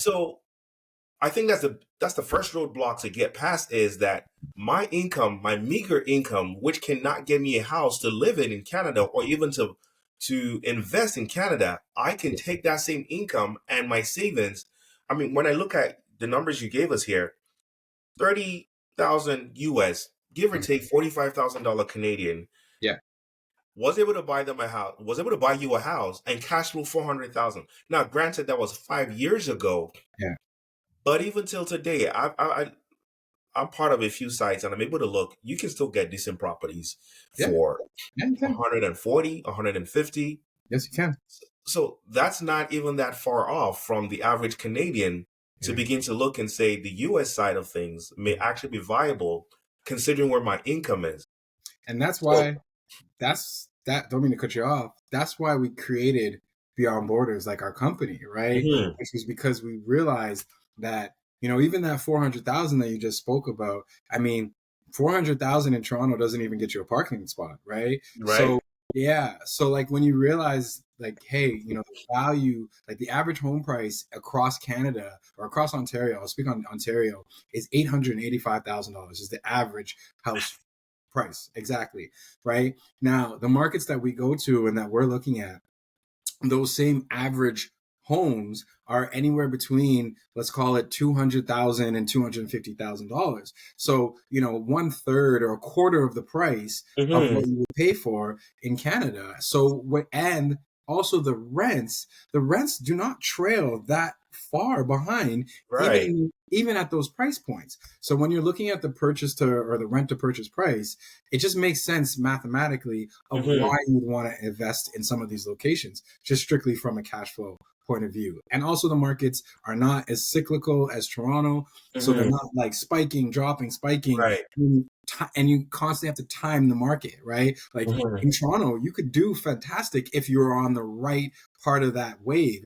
So I think that's the first roadblock to get past is that my income, my meager income, which cannot get me a house to live in Canada or even to invest in Canada, I can take that same income and my savings. I mean, when I look at the numbers you gave us here, 30,000 US, give or Mhm. take $45,000 Canadian, Yeah. was able to buy them a house, was able to buy you a house and cash flow 400,000. Now, granted, that was 5 years ago, Yeah. but even till today, I'm part of a few sites and I'm able to look. You can still get decent properties Yeah. for Yeah, you can. 140, 150. Yes, you can. So that's not even that far off from the average Canadian to Yeah. begin to look and say the US side of things may actually be viable considering where my income is. And that's So, why don't mean to cut you off. That's why we created Beyond Borders, like our company, right? mhm, Which is because we realized that, even that 400,000 that you just spoke about, I mean, 400,000 in Toronto doesn't even get you a parking spot, right? right? So, yeah. So, like, when you realize, like, hey, the value, like the average home price across Canada or across Ontario, I'll speak on Ontario, is $885,000 is the average house price. Exactly. Right. Now, the markets that we go to and that we're looking at, those same average homes are anywhere between, let's call it, $200,000 and $250,000. So, one third or a quarter of the price of Hmm. what you would pay for in Canada. So, and also the rents do not trail that far behind, Right. even at those price points. So when you're looking at the purchase to or the rent to purchase price, it just makes sense mathematically of Hmm. why you would want to invest in some of these locations, just strictly from a cash flow point of view. And also the markets are not as cyclical as Toronto, so they're Hmm. not like spiking, dropping, spiking. Right. And you constantly have to time the market, right? Like Hmm. in Toronto, you could do fantastic if you're on the right part of that wave.